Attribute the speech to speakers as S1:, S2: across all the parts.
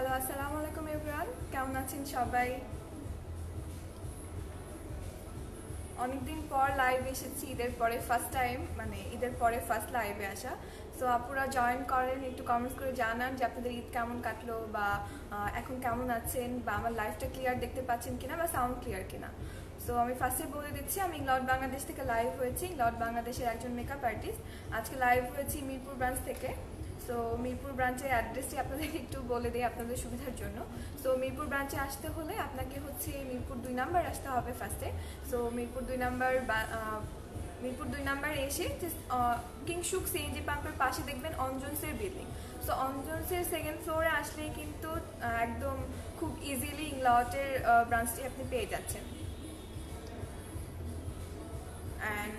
S1: Hello, আসসালামু আলাইকুম everyone. কেমন আছেন সবাই? অনেকদিন পর লাইভ এসেছি, ঈদের পরে ফার্স্ট টাইম, মানে ঈদের পরে ফার্স্ট লাইভে আসা। সো আপুরা জয়েন করেন, একটু কমেন্টস করে জানান যে আপনাদের ঈদ কেমন কাটলো, বা এখন কেমন আছেন, বা আমার লাইভটা ক্লিয়ার দেখতে পাচ্ছেন কিনা, বা সাউন্ড ক্লিয়ার কিনা। সো আমি ফার্স্টে বলে দিচ্ছি, আমি ইংলড বাংলাদেশ থেকে লাইভ হয়েছি। ইংলড বাংলাদেশের একজন মেকআপ আর্টিস্ট। আজকে লাইভ হয়েছি মিরপুর ব্রাঞ্চ থেকে। সো মিরপুর ব্রাঞ্চের অ্যাড্রেসটি আপনাদেরকে একটু বলে দিই আপনাদের সুবিধার জন্য। সো মিরপুর ব্রাঞ্চে আসতে হলে আপনাকে হচ্ছে মিরপুর 2 নাম্বার আসতে হবে ফার্স্টে। সো মিরপুর 2 নাম্বারে এসে কিংসুক সিএনজি পাম্পের পাশে দেখবেন অঞ্জনসের বিল্ডিং। সো অঞ্জনসের সেকেন্ড ফ্লোরে আসলেই কিন্তু একদম খুব ইজিলি ইংলটের ব্রাঞ্চটি আপনি পেয়ে যাচ্ছেন। অ্যান্ড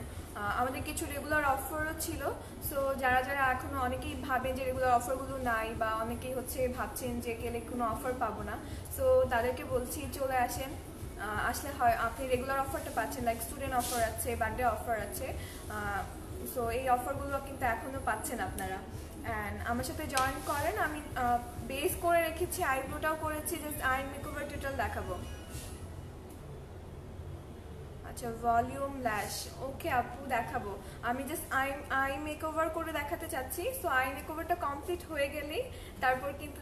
S1: আমাদের কিছু রেগুলার অফারও ছিল। সো যারা যারা এখনও অনেকেই ভাবেন যে রেগুলার অফারগুলো নাই, বা অনেকেই হচ্ছে ভাবছেন যে গেলে কোনো অফার পাবো না, সো তাদেরকে বলছি চলে আসেন। আসলে হয় আপনি রেগুলার অফারটা পাচ্ছেন, লাইক স্টুডেন্ট অফার আছে, বার্থডে অফার আছে। সো এই অফারগুলো কিন্তু এখনও পাচ্ছেন আপনারা। অ্যান্ড আমার সাথে জয়েন করেন। আমি বেস করে রেখেছি, আইব্রোটাও করেছি, জাস্ট আই মেকওভার টিউটোরিয়াল দেখাবো। আচ্ছা, ভলিউম ল্যাশ, ওকে আপু দেখাবো। আমি জাস্ট আই মেকওভার করে দেখাতে চাচ্ছি। সো আই মেকওভারটা কমপ্লিট হয়ে গেলেই তারপর কিন্তু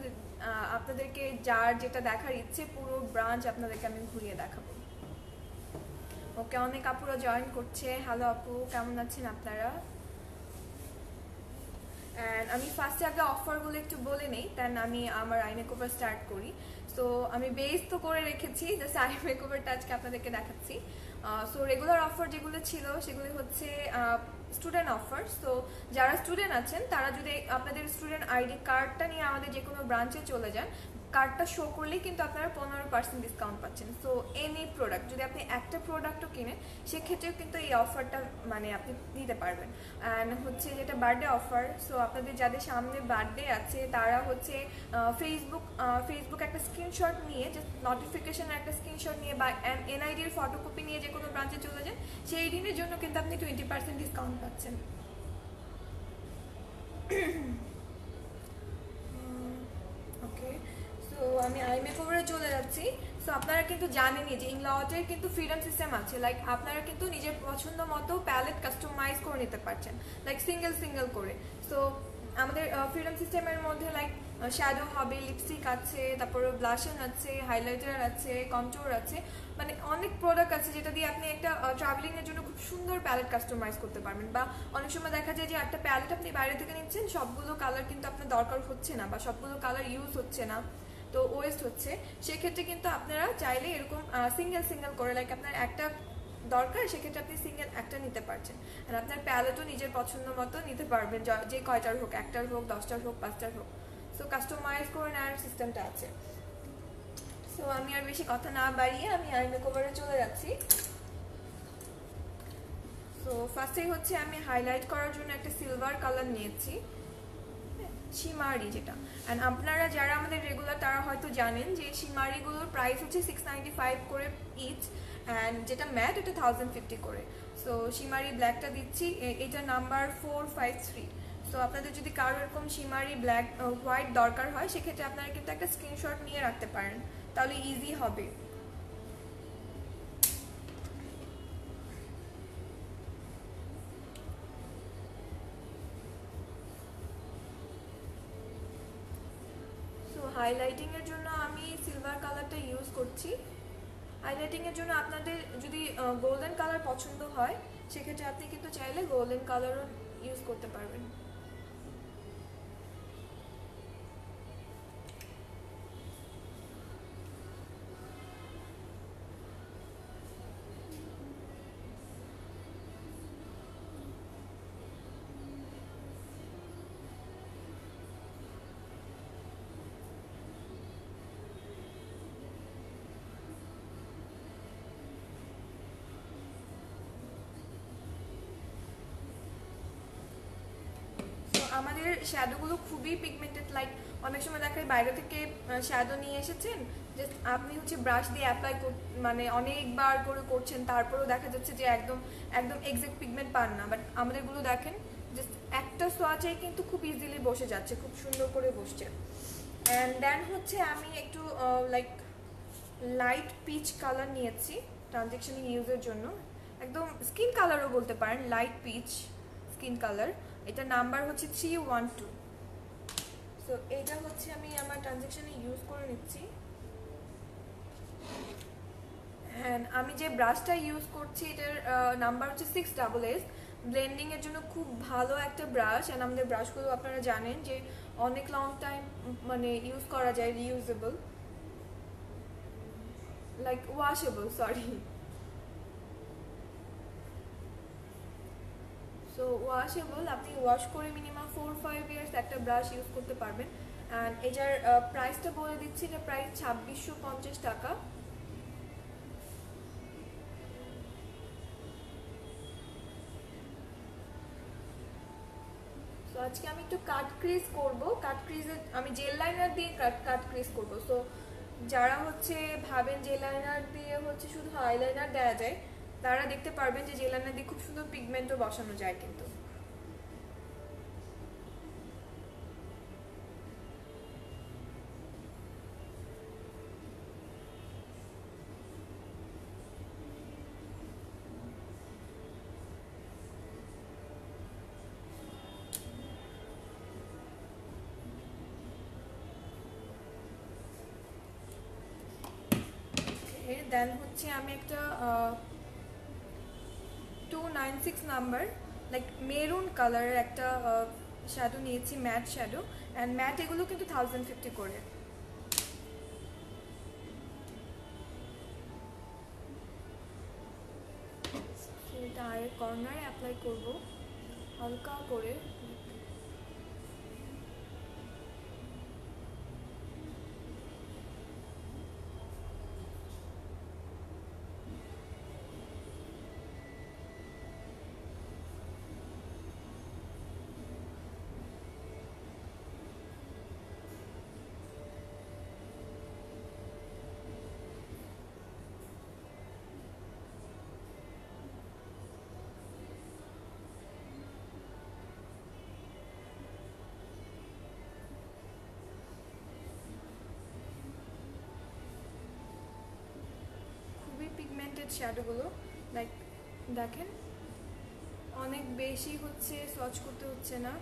S1: আপনাদেরকে যার যেটা দেখার ইচ্ছে পুরো ব্রাঞ্চ আপনাদেরকে আমি ঘুরিয়ে দেখাবো। ওকে, অনেক আপুরা জয়েন করছে। হ্যালো আপু, কেমন আছেন আপনারা? অ্যান্ড আমি ফার্স্টে আগে অফারগুলো একটু বলে নেই, দেন আমি আমার আই মেকওভার স্টার্ট করি। সো আমি বেস তো করে রেখেছি, জাস্ট আই মেকওভারটা আজকে আপনাদেরকে দেখাচ্ছি। সো রেগুলার অফার যেগুলো ছিল সেগুলো হচ্ছে স্টুডেন্ট অফার। সো যারা স্টুডেন্ট আছেন তারা যদি আপনাদের স্টুডেন্ট আইডি কার্ডটা নিয়ে আমাদের যে কোনো ব্রাঞ্চে চলে যান, কার্ডটা শো করলেই কিন্তু আপনারা 15% ডিসকাউন্ট পাচ্ছেন। সো এনি প্রোডাক্ট, যদি আপনি একটা প্রোডাক্টও কিনেন সেক্ষেত্রেও কিন্তু এই অফারটা মানে আপনি নিতে পারবেন। অ্যান্ড হচ্ছে যেটা বার্থডে অফার, সো আপনাদের যাদের সামনে বার্থডে আছে তারা হচ্ছে ফেসবুক একটা স্ক্রিনশট নিয়ে, জাস্ট নোটিফিকেশনের একটা স্ক্রিনশট নিয়ে বা এনআইডির ফটোকপি নিয়ে যে কোনো ব্রাঞ্চে চলে যান, সেই দিনের জন্য কিন্তু আপনি 20% ডিসকাউন্ট পাচ্ছেন। ওকে, সো আমি আই মেকওভারে চলে যাচ্ছি। সো আপনারা কিন্তু জানেনই যে ইংলটের কিন্তু ফ্রিডম সিস্টেম আছে, লাইক আপনারা কিন্তু নিজের পছন্দ মতো প্যালেট কাস্টমাইজ করে নিতে পারছেন, লাইক সিঙ্গেল করে। সো আমাদের ফ্রিডম সিস্টেমের মধ্যে লাইক শ্যাডো হবে, লিপস্টিক আছে, তারপরে ব্লাশন আছে, হাইলাইটার আছে, কন্ট্যুর আছে, মানে অনেক প্রোডাক্ট আছে যেটা দিয়ে আপনি একটা ট্রাভেলিং এর জন্য খুব সুন্দর প্যালেট কাস্টমাইজ করতে পারবেন। বা অনেক সময় দেখা যায় যে একটা প্যালেট আপনি বাইরে থেকে নিচ্ছেন, সবগুলো কালার কিন্তু আপনার দরকার হচ্ছে না, বা সবগুলো কালার ইউজ হচ্ছে না, তো ওয়েস্ট হচ্ছে। সেক্ষেত্রে কিন্তু আপনারা চাইলে এরকম সিঙ্গেল করে, লাইক আপনার একটা দরকার, সেক্ষেত্রে আপনি সিঙ্গেল একটা নিতে পারছেন। আর আপনার প্যালেটও নিজের পছন্দ মতো নিতে পারবেন, যে কয়টার হোক, একটার হোক, 10টার হোক, 5টার হোক। সো কাস্টমাইজ করে নেওয়ার সিস্টেমটা আছে। সো আমি আর বেশি কথা না বাড়িয়ে আমি আই মেকওভারে চলে যাচ্ছি। সো ফার্স্টেই হচ্ছে আমি হাইলাইট করার জন্য একটা সিলভার কালার নিয়েছি, শিমারি যেটা। অ্যান্ড আপনারা যারা আমাদের রেগুলার তারা হয়তো জানেন যে শিমারিগুলোর প্রাইস হচ্ছে 695 করে ইচ, অ্যান্ড যেটা ম্যাট এটা 1050 করে। সো শিমারি ব্ল্যাকটা দিচ্ছি, এটা নাম্বার 453। সো আপনাদের যদি কারো এরকম শিমারি ব্ল্যাক হোয়াইট দরকার হয় সেক্ষেত্রে আপনারা কিন্তু একটা স্ক্রিনশট নিয়ে রাখতে পারেন, তাহলে ইজি হবে। সো হাইলাইটিং এর জন্য আমি সিলভার কালারটা ইউজ করছি। হাইলাইটিং এর জন্য আপনাদের যদি গোল্ডেন কালার পছন্দ হয় সেক্ষেত্রে আপনি কিন্তু চাইলে গোল্ডেন কালারও ইউজ করতে পারবেন। আমাদের শ্যাডোগুলো খুবই পিগমেন্টেড, লাইক অনেক সময় দেখা যায় বাইরে থেকে শ্যাডো নিয়ে এসেছেন, জাস্ট আপনি হচ্ছে ব্রাশ দিয়ে অ্যাপ্লাই মানে অনেকবার করে করছেন, তারপরেও দেখা যাচ্ছে যে একদম একদম এক্সাক্ট পিগমেন্ট পান না। বাট আমাদেরগুলো দেখেন জাস্ট একটা সোয়াচে কিন্তু খুব ইজিলি বসে যাচ্ছে, খুব সুন্দর করে বসছে। অ্যান্ড দেন হচ্ছে আমি একটু লাইক লাইট পিচ কালার নিয়েছি ট্রানজেকশন ইউজের জন্য, একদম স্কিন কালারও বলতে পারেন, লাইট পিচ স্কিন কালার। এটা নাম্বার হচ্ছে 312। সো এটা হচ্ছে আমি আমার ট্রানজেকশনে ইউজ করে নিচ্ছি। হ্যাঁ, আমি যে ব্রাশটা ইউজ করছি এটার নাম্বার হচ্ছে 6SS। ব্লেন্ডিং এর জন্য খুব ভালো একটা ব্রাশ। অ্যান্ড আমাদের ব্রাশগুলো আপনারা জানেন যে অনেক লং টাইম মানে ইউজ করা যায়, reusable, like washable, sorry. So washable, আপনি ওয়াশ করে মিনিমাম 4-5 ইয়ার্স একটা ব্রাশ ইউজ করতে পারবেন। অ্যান্ড এটার প্রাইসটা বলে দিচ্ছি, এটা প্রাইস 2650 টাকা। সো আজকে আমি একটু কাট ক্রিজ করব। কাট ক্রিজে আমি জেল লাইনার দিয়ে কাট ক্রিজ করব। সো যারা হচ্ছে ভাবেন জেল লাইনার দিয়ে হচ্ছে শুধু আইলাইনার দেওয়া যায়, তারা দেখতে পারবেন যে জেল লাইনার দিয়ে খুব সুন্দর পিগমেন্টও বসানো যায় কিন্তু। দেন হচ্ছে আমি একটা 296 নাম্বার লাইক মেরুন কালারের একটা শ্যাডো নিয়েছি, ম্যাট শ্যাডো। অ্যান্ড ম্যাট এগুলো কিন্তু 1050 করে। এটা আয়ের কর্নারে অ্যাপ্লাই করব হালকা করে। পিগমেন্টেড শ্যাডোগুলো লাইক দেখেন অনেক বেশি হচ্ছে, সচ করতে হচ্ছে না।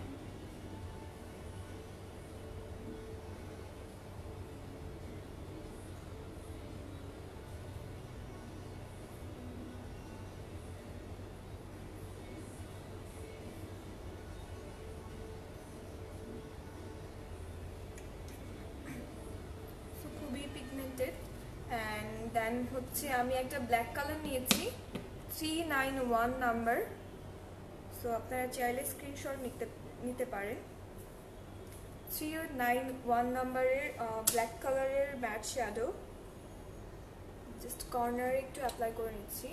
S1: খুবই পিগমেন্টেড। অ্যান্ড দেন হচ্ছে আমি একটা ব্ল্যাক কালার নিয়েছি 391 নাম্বার। সো আপনারা চাইলে স্ক্রিনশট নিতে পারেন। 391 নাম্বারের ব্ল্যাক কালারের ম্যাট শ্যাডো জাস্ট কর্নারে একটু অ্যাপ্লাই করে নিচ্ছি।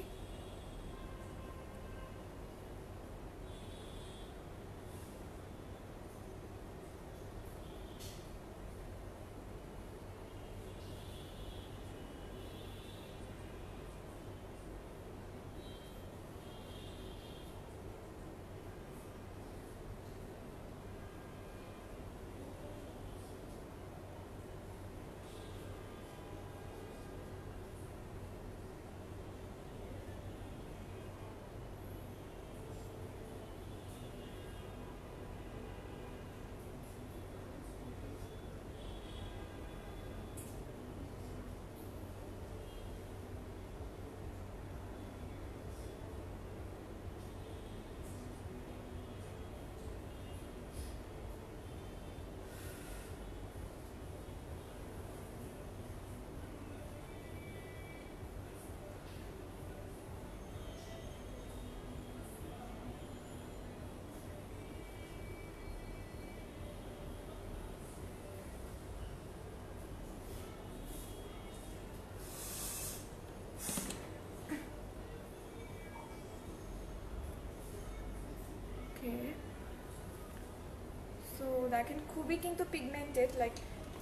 S1: সো দেখেন খুবই কিন্তু পিগমেন্টেড, লাইক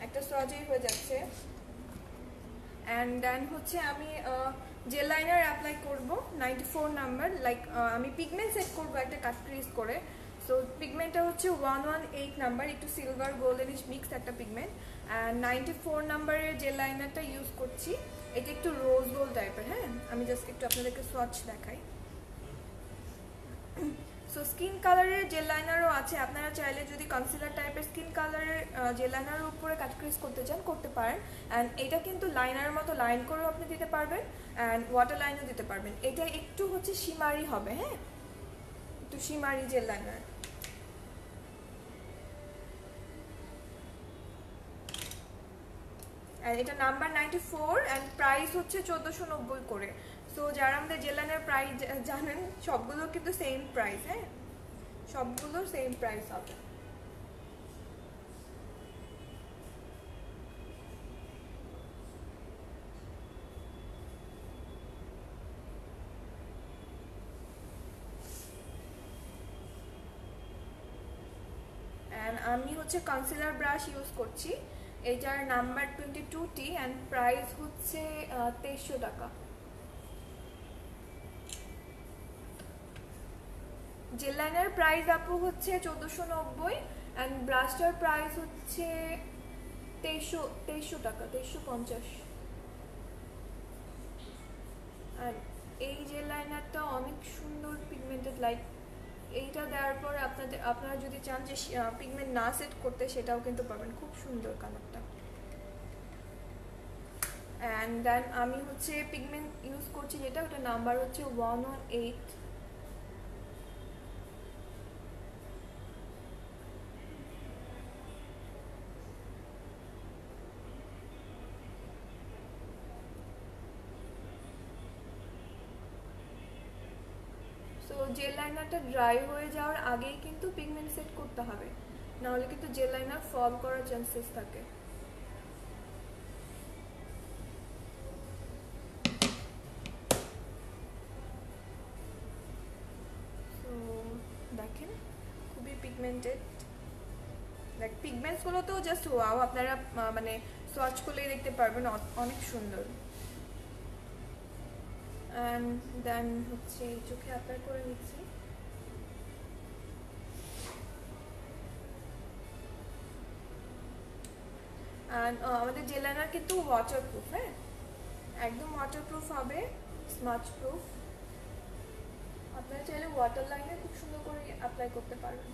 S1: একটা সজেই হয়ে যাচ্ছে। অ্যান্ড দেন হচ্ছে আমি জেল লাইনার অ্যাপ্লাই করব 94 নাম্বার, লাইক আমি পিগমেন্ট সেট করব একটা কাট ক্রিজ করে। সো সো পিগমেন্টটা হচ্ছে 118 নাম্বার, একটু সিলভার গোল্ডেনিশ মিক্স একটা পিগমেন্ট। অ্যান্ড 94 নাম্বারের জেল লাইনারটা ইউজ করছি, এটা একটু রোজ গোল্ড টাইপের। হ্যাঁ, আমি জাস্ট একটু আপনাদেরকে সোয়াচ দেখাই। সো স্কিন কালারের জেল লাইনারও আছে, আপনারা চাইলে যদি কনসিলার টাইপের স্কিন কালারের জেল লাইনারের উপরে কাট ক্রিজ করতে চান করতে পারেন। অ্যান্ড এটা কিন্তু লাইনারের মতো লাইন করেও আপনি দিতে পারবেন, অ্যান্ড ওয়াটার লাইনও দিতে পারবেন। এটা একটু হচ্ছে শিমারি হবে, হ্যাঁ, একটু শিমারি জেল লাইনার। এটা নাম্বার 94 অ্যান্ড প্রাইস হচ্ছে 1490 করে। সো যারা আমাদের জেল লাইনার প্রাইস জানেন, সবগুলো কিন্তু সেম প্রাইস। হ্যাঁ, সবগুলোর সেম প্রাইস হবে। আমি হচ্ছে কনসিলার ব্রাশ ইউজ করছি, এটার নাম্বার 22T অ্যান্ড প্রাইস হচ্ছে 2300 টাকা। জেল লাইনার প্রাইস আপু হচ্ছে 1490 অ্যান্ড ব্রাশটার প্রাইস হচ্ছে 2300 টাকা, 2350। আর এই জেল লাইনারটা অনেক সুন্দর পিগমেন্টেড, লাইক এইটা দেওয়ার পর আপনারা যদি চান যে পিগমেন্ট না সেট করতে, সেটাও কিন্তু পাবেন, খুব সুন্দর কালারটা। অ্যান্ড দেন আমি হচ্ছে পিগমেন্ট ইউজ করছি যেটা, ওটা নাম্বার হচ্ছে 118। সো জেল লাইনারটা ড্রাই হয়ে যাওয়ার আগেই কিন্তু পিগমেন্ট সেট করতে হবে, নাহলে কিন্তু জেল লাইনার ফল করার চান্সেস থাকে। সো দেখেন, খুবই পিগমেন্টেড, লাইক পিগমেন্টসগুলো তো জাস্ট ওয়াও, আপনারা মানে সোয়াচ করলেই দেখতে পারবেন, অনেক সুন্দর। অ্যান্ড দেন হচ্ছে চোখে অ্যাপ্লাই করে নিচ্ছি। অ্যান্ড আমাদের জেল লাইনার কিন্তু ওয়াটারপ্রুফ, হ্যাঁ, একদম ওয়াটারপ্রুফ হবে, স্মাচ প্রুফ। আপনারা চাইলে ওয়াটার লাইনে খুব সুন্দর করে অ্যাপ্লাই করতে পারবেন।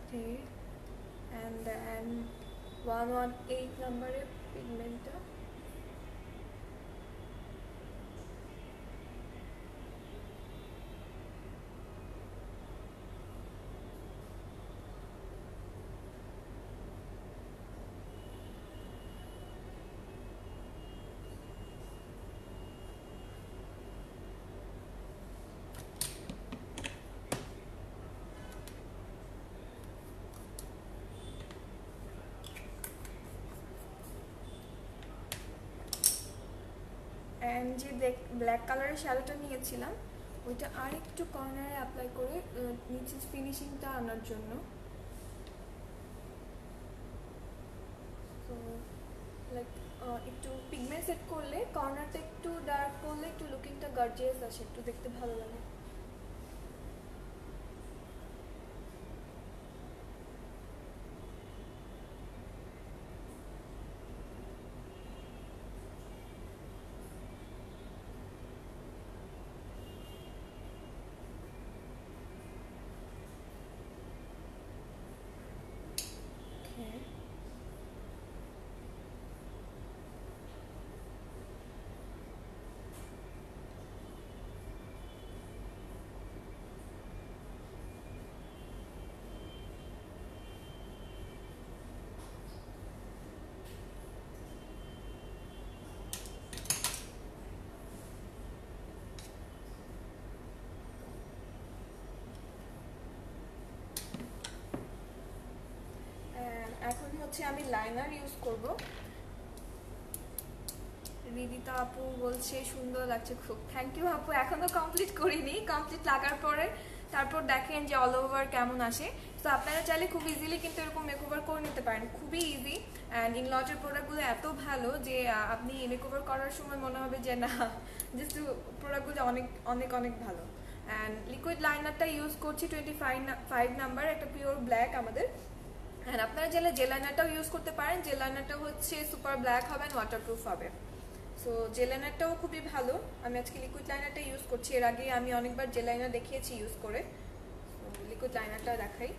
S1: Okay, and then 118 number pigment. And যে ব্ল্যাক কালারের শ্যালোটা নিয়েছিলাম, ওইটা আর একটু কর্নারে অ্যাপ্লাই করে নিচে ফিনিশিংটা আনার জন্য। তো লাইক একটু পিগমেন্ট সেট করলে কর্নারটা একটু ডার্ক করলে একটু লুকিংটা গর্জিয়াস আসে, একটু দেখতে ভালো লাগে। এখন হচ্ছে আমি লাইনার ইউজ করব। বিদিতা আপু বলছে সুন্দর লাগছে খুব। থ্যাংক ইউ আপু, এখনো কমপ্লিট করিনি, কমপ্লিট লাগার পরে তারপর দেখেন যে অল ওভার কেমন আসে। তো আপনারা চাইলে খুব ইজিলি কিন্তু এরকম মেকওভার করে নিতে পারেন, খুবই ইজি। অ্যান্ড ইনলটের প্রোডাক্টগুলো এত ভালো যে আপনি মেকওভার করার সময় মনে হবে যে না, জাস্ট প্রোডাক্টগুলো অনেক অনেক অনেক ভালো। অ্যান্ড লিকুইড লাইনারটা ইউজ করছি 25 নাম্বার, একটা পিওর ব্ল্যাক আমাদের। অ্যান্ড আপনারা চাইলে জেল লাইনারটাও ইউজ করতে পারেন, জেল লাইনারটা হচ্ছে সুপার ব্ল্যাক হবে, ওয়াটারপ্রুফ হবে। সো জেল লাইনারটাও খুবই ভালো। আমি আজকে লিকুইড লাইনারটা ইউজ করছি, এর আগে আমি অনেকবার জেল লাইনার দেখিয়েছি ইউজ করে। লিকুইড লাইনারটা দেখাই।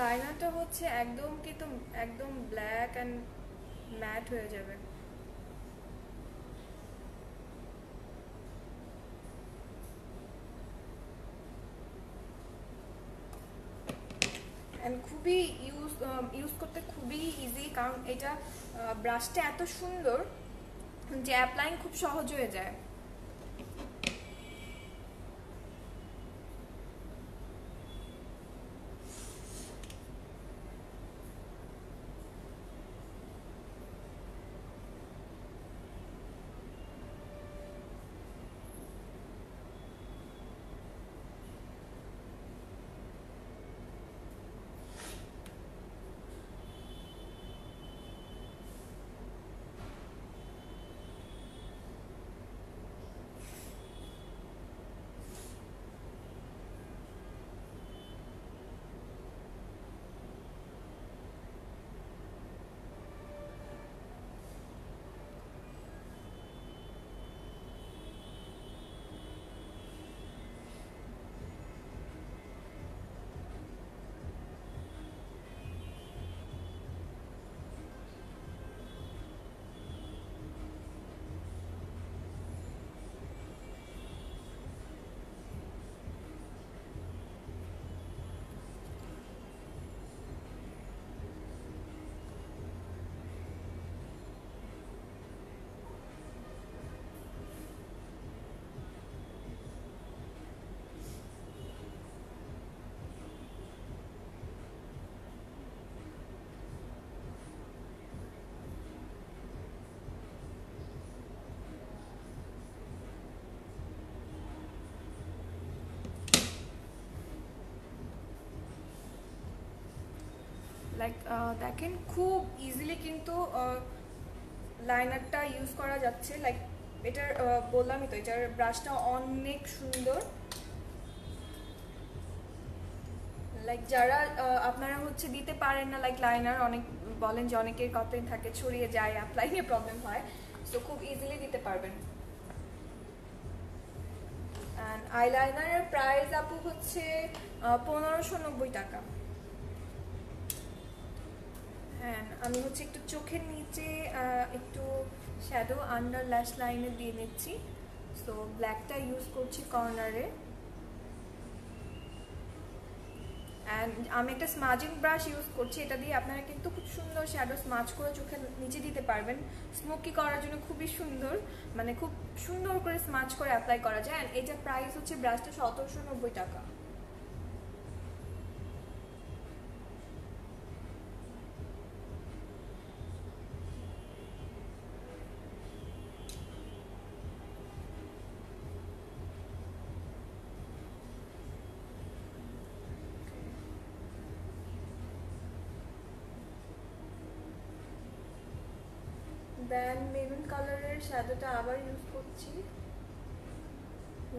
S1: লাইনারটা হচ্ছে একদম কিন্তু একদম ব্ল্যাক অ্যান্ড ম্যাট হয়ে যাবে। অ্যান্ড খুবই ইউজ করতে খুবই ইজি, কারণ এটা ব্রাশটা এত সুন্দর যে অ্যাপ্লাইং খুব সহজ হয়ে যায়। লাইক দেখেন খুব ইজিলি কিন্তু লাইনারটা ইউজ করা যাচ্ছে। লাইক এটার বললামই তো, এটার ব্রাশটা অনেক সুন্দর। লাইক যারা আপনারা হচ্ছে দিতে পারেন না লাইক লাইনার, অনেক বলেন যে অনেকের কমপ্লেন থাকে ছড়িয়ে যায়, অ্যাপ্লাইংয়ে প্রবলেম হয়, সো খুব ইজিলি দিতে পারবেন। অ্যান্ড আইলাইনারের প্রাইস আপু হচ্ছে 1590 টাকা। হ্যাঁ, আমি হচ্ছে একটু চোখের নিচে একটু শ্যাডো আন্ডার ল্যাশ লাইনে দিয়ে নিচ্ছি। সো ব্ল্যাকটা ইউজ করছি কর্নারে। অ্যান্ড আমি একটা স্মাজিং ব্রাশ ইউজ করছি, এটা দিয়ে আপনারা কিন্তু খুব সুন্দর শ্যাডো স্মাজ করে চোখের নিচে দিতে পারবেন। স্মোকি করার জন্য খুবই সুন্দর, মানে খুব সুন্দর করে স্মাজ করে অ্যাপ্লাই করা যায়। অ্যান্ড এইটার প্রাইস হচ্ছে ব্রাশটা 1790 টাকা। দেন মেরুন কালারের শ্যাডোটা আবার ইউজ করছি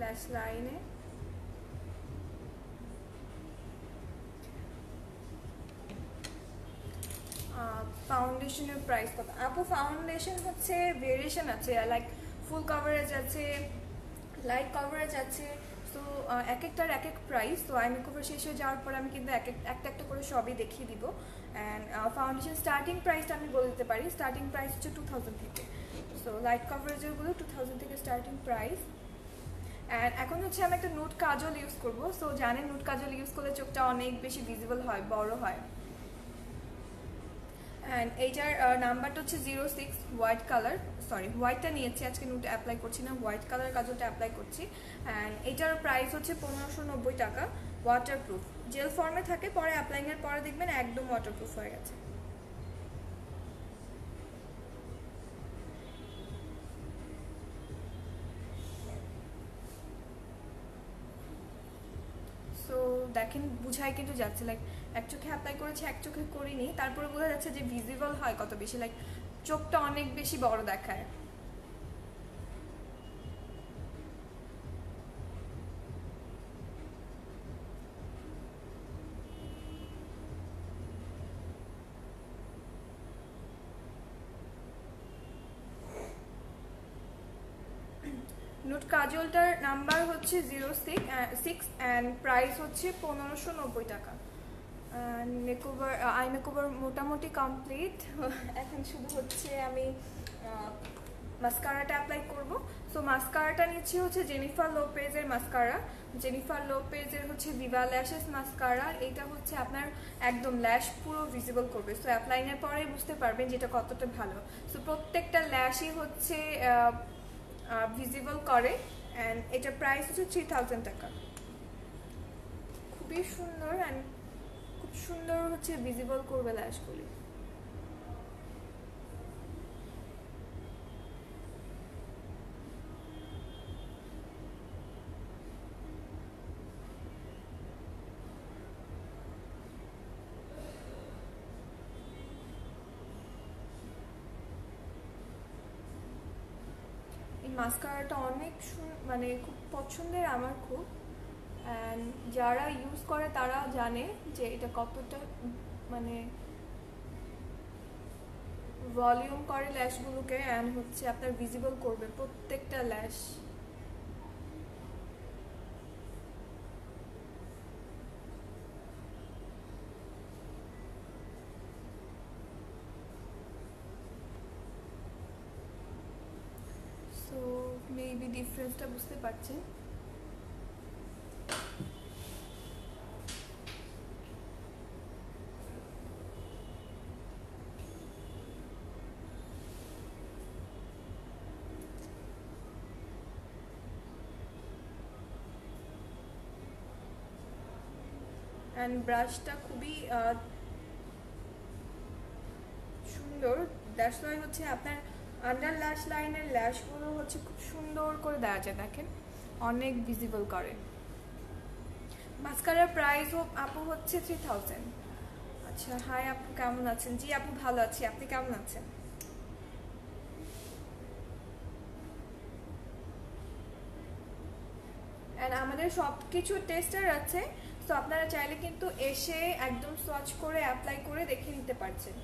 S1: ল্যাশ লাইনে। ফাউন্ডেশনের প্রাইস কত আপু? ফাউন্ডেশন হচ্ছে ভেরিয়েশন আছে, লাইক ফুল কভারেজ আছে, লাইট কভারেজ আছে। তো এক একটার এক এক প্রাইস। তো আই মেকওভার শেষ হয়ে যাওয়ার পর আমি কিন্তু একটা একটা করে সবই দেখিয়ে দিব। অ্যান্ড ফাউন্ডেশন স্টার্টিং প্রাইসটা আমি বলে দিতে পারি, স্টার্টিং প্রাইস হচ্ছে 2000 থেকে। সো লাইট কভারেজেরগুলো 2000 থেকে স্টার্টিং প্রাইস। অ্যান্ড এখন হচ্ছে আমি একটা নুট কাজল ইউজ করবো। সো জানেন নুট কাজল ইউজ করলে চোখটা অনেক বেশি ভিজিবল হয়, বড় হয়। অ্যান্ড এইটার নাম্বারটা হচ্ছে 06 হোয়াইট কালার, সরি হোয়াইটটা নিয়েছি আজকে, নুট অ্যাপ্লাই করছি না, হোয়াইট কালার কাজলটা অ্যাপ্লাই করছি। অ্যান্ড এইটার প্রাইস হচ্ছে 1590 টাকা। ওয়াটারপ্রুফ, জেল ফর্মে থাকে, পরে অ্যাপ্লাইংয়ের পরে দেখবেন একদম ওয়াটারপ্রুফ হয়ে গেছে। সো দেখেন বুঝাই কিন্তু যাচ্ছে, লাইক এক চোখে অ্যাপ্লাই করেছি এক চোখে করিনি, তারপরে বোঝা যাচ্ছে যে ভিজিবল হয় কত বেশি, লাইক চোখটা অনেক বেশি বড় দেখায়। নুট কাজলটার নাম্বার হচ্ছে 06 অ্যান্ড প্রাইস হচ্ছে 1590 টাকা। মেকওভার আই মেকওভার মোটামুটি কমপ্লিট। এখন শুধু হচ্ছে আমি মাস্কারাটা অ্যাপ্লাই করব। সো মাস্কারাটা নিচ্ছি হচ্ছে জেনিফার লোপেজের মাস্কারা। জেনিফার লোপেজের হচ্ছে ভিভা ল্যাশেস মাস্কারা। এটা হচ্ছে আপনার একদম ল্যাশ পুরো ভিজিবল করবে। সো অ্যাপ্লাইংয়ের পরেই বুঝতে পারবেন যেটা কতটা ভালো। সো প্রত্যেকটা ল্যাশই হচ্ছে ভিজিবল করে। অ্যান্ড এটার প্রাইস হচ্ছে 3000 টাকা। খুবই সুন্দর অ্যান্ড খুব সুন্দর হচ্ছে ভিজিবল করবে ল্যাশগুলি। এই মাস্কারাটা অনেক মানে খুব পছন্দের আমার খুব। অ্যান্ড যারা ইউজ করে তারা জানে যে এটা কতটা মানে ভলিউম করে ল্যাশগুলোকে, অ্যান্ড হচ্ছে আপনার ভিজিবল করবে প্রত্যেকটা ল্যাশ। সো মেবি ডিফারেন্সটা বুঝতে পারছেন। অ্যান্ড ব্রাশটা খুবই সুন্দর। দ্যাটস ওয়াই হচ্ছে আপনার আন্ডার ল্যাশ লাইনের ল্যাশগুলো হচ্ছে খুব সুন্দর করে দেওয়া যায়, দেখেন অনেক ভিজিবল করে। মাস্কারার প্রাইস আপু হচ্ছে 3000। আচ্ছা, হাই আপু কেমন আছেন? জি আপু ভালো আছি, আপনি কেমন আছেন? অ্যান্ড আমাদের সব কিছু টেস্টার আছে। সো আপনারা চাইলে কিন্তু এসে একদম সোয়াচ করে অ্যাপ্লাই করে দেখে নিতে পারছেন।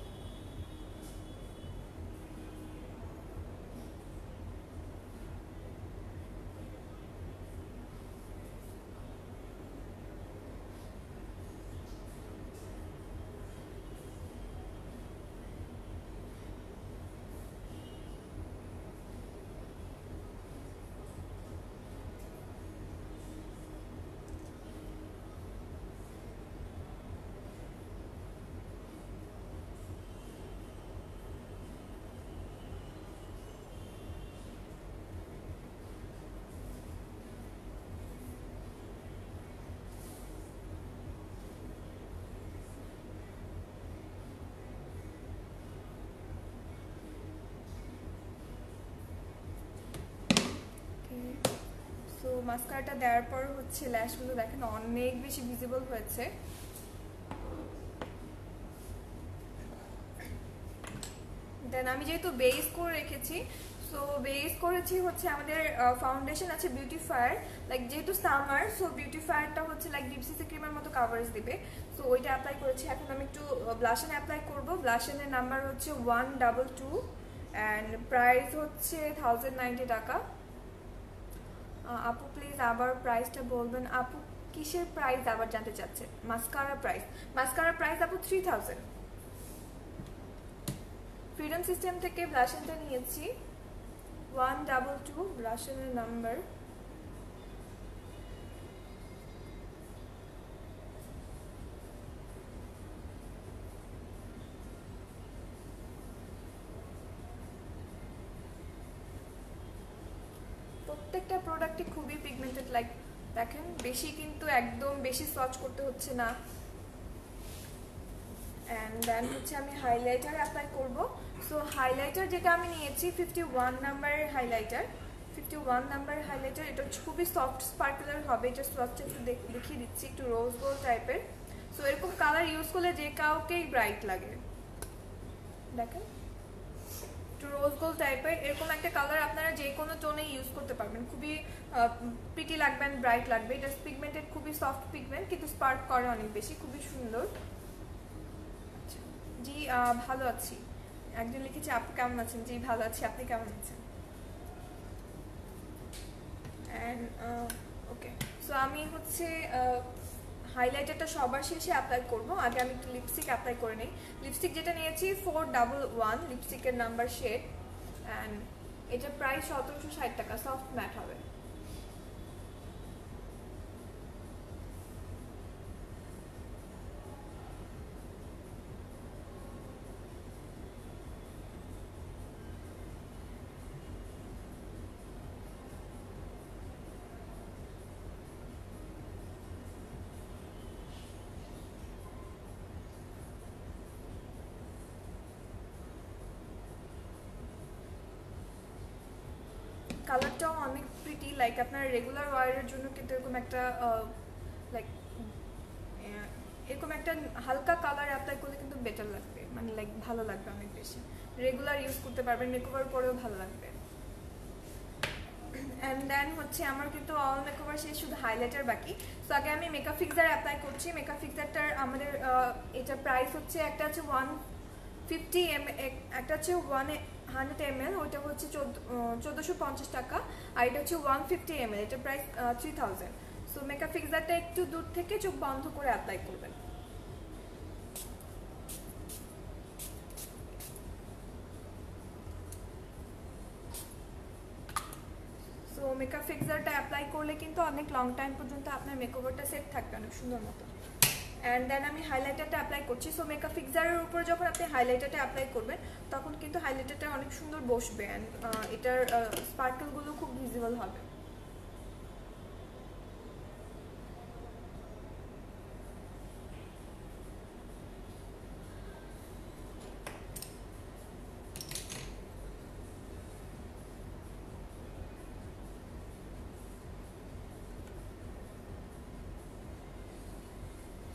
S1: সো মাস্কারাটা দেওয়ার পর হচ্ছে ল্যাশগুলো দেখেন অনেক বেশি ভিজিবল হয়েছে। দেন আমি যেহেতু বেস করে রেখেছি, সো বেস করেছি হচ্ছে আমাদের ফাউন্ডেশন আছে বিউটিফায়ার, লাইক যেহেতু সামার, সো বিউটিফায়ারটা হচ্ছে লাইক ডিপসিসি ক্রিমের মতো কাভারেজ দিবে। সো ওইটা অ্যাপ্লাই করেছি। এখন আমি একটু ব্লাশন অ্যাপ্লাই করব। ব্লাশনের নাম্বার হচ্ছে 122 অ্যান্ড প্রাইস হচ্ছে 1090 টাকা। আপু প্লিজ আবার প্রাইসটা বলবেন। আপু কিসের প্রাইস আবার জানতে চাচ্ছে? মাস্কারা প্রাইস, মাস্কারা প্রাইস আপু 3000। ফ্রিডম সিস্টেম থেকে ব্লাশনটা নিয়েছি 122 ব্লাশনের নাম্বার। প্রত্যেকটা প্রোডাক্টই খুবই পিগমেন্টেড, লাইক দেখেন বেশি কিন্তু একদম বেশি সচ করতে হচ্ছে না। অ্যান্ড দেন হচ্ছে আমি হাইলাইটার অ্যাপ্লাই করব। সো হাইলাইটার যেটা আমি নিয়েছি 51 নাম্বারের হাইলাইটার। 51 নাম্বারের হাইলাইটার, এটা খুবই সফট স্পার্কুলার হবে। এটা সফটটা একটু দেখিয়ে দিচ্ছি, একটু রোজ গোল্ড টাইপের। সো এরকম কালার ইউজ করলে যে কাউকেই ব্রাইট লাগে। দেখেন একটু রোজ গোল্ড টাইপের এরকম একটা কালার আপনারা যে কোনো টোনে ইউজ করতে পারবেন। খুবই প্রিটি লাগবে, ব্রাইট লাগবে। এটা পিগমেন্টেড, খুবই সফট পিগমেন্ট, কিন্তু স্পার্ক করে অনেক বেশি, খুবই সুন্দর। জি ভালো আছি। একজন লিখেছে আপু কেমন আছেন? জি ভালো আছি, আপনি কেমন আছেন? অ্যান্ড ওকে, সো আমি হচ্ছে হাইলাইটারটা সবার শেষে অ্যাপ্লাই করব। আগে আমি একটু লিপস্টিক অ্যাপ্লাই করে নিই। লিপস্টিক যেটা নিয়েছি 411 লিপস্টিকের নাম্বার শেড, অ্যান্ড এটা প্রাইস 1760 টাকা। সফট ম্যাট হবে। কালারটাও অনেক প্রিটি, লাইক আপনার রেগুলার ওয়ারের জন্য কিন্তু এরকম একটা লাইক এরকম একটা হালকা কালার অ্যাপ্লাই করলে কিন্তু বেটার লাগবে, মানে লাইক ভালো লাগবে অনেক বেশি। রেগুলার ইউজ করতে পারবেন, মেকওভার পরেও ভালো লাগবে। অ্যান্ড দেন হচ্ছে আমার কিন্তু অল মেকওভার শেষ, শুধু হাইলাইটার বাকি। তো আগে আমি মেকআপ ফিক্সার অ্যাপ্লাই করছি। মেকআপ ফিক্সারটার আমাদের এটার প্রাইস হচ্ছে একটা হচ্ছে 150 একটা হচ্ছে 100 ml, ওইটা হচ্ছে 1450 টাকা। আর এটা হচ্ছে 150 ml, এটা প্রাইস 3000। সো মেকআপ ফিক্সারটা একটু দূর থেকে চোখ বন্ধ করে অ্যাপ্লাই করবেন। সো মেকআপ ফিক্সারটা অ্যাপ্লাই করলে কিন্তু অনেক লং টাইম পর্যন্ত আপনার মেকওভারটা সেট থাকবে অনেক সুন্দর মতো। অ্যান্ড দেন আমি হাইলাইটারটা অ্যাপ্লাই করছি। সো মেকআপ ফিক্সারের উপর যখন আপনি হাইলাইটারটা অ্যাপ্লাই করবেন তখন কিন্তু হাইলাইটারটা অনেক সুন্দর বসবে, অ্যান্ড এটার স্পার্কেলগুলো খুব ভিজিবল হবে।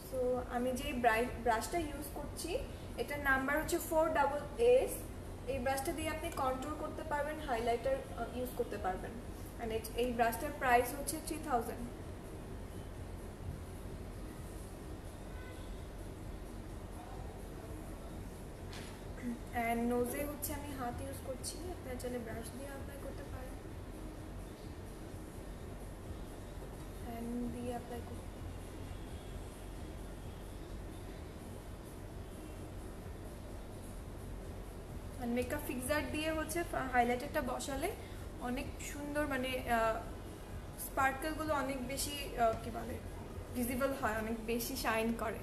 S1: সো আমি যে ব্রাশটা ইউজ করছি এটার নাম্বার হচ্ছে 4SS। এই ব্রাশটা দিয়ে আপনি কন্ট্রোল করতে পারবেন, হাইলাইটার ইউজ করতে পারবেন। অ্যান্ড এই ব্রাশটার প্রাইস হচ্ছে 3000। অ্যান্ড নোজে হচ্ছে আমি হাত ইউজ করছি, আপনারা চাইলে ব্রাশ দিয়ে অ্যাপ্লাই করতে পারেন। অ্যান্ড দিয়ে অ্যাপ্লাই করতে মেকআপ ফিক্সার দিয়ে হচ্ছে হাইলাইটারটা বসালে অনেক সুন্দর, মানে স্পার্কেলগুলো অনেক বেশি কি বলে ভিজিবল হয়, অনেক বেশি শাইন করে।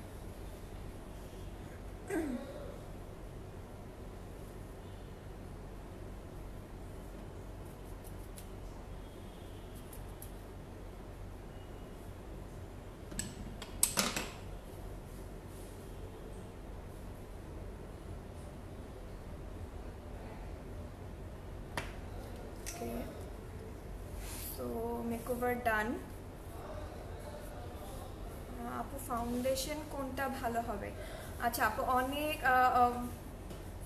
S1: সো মেকওভার ডান। আপু ফাউন্ডেশন কোনটা ভালো হবে? আচ্ছা আপু, অনেক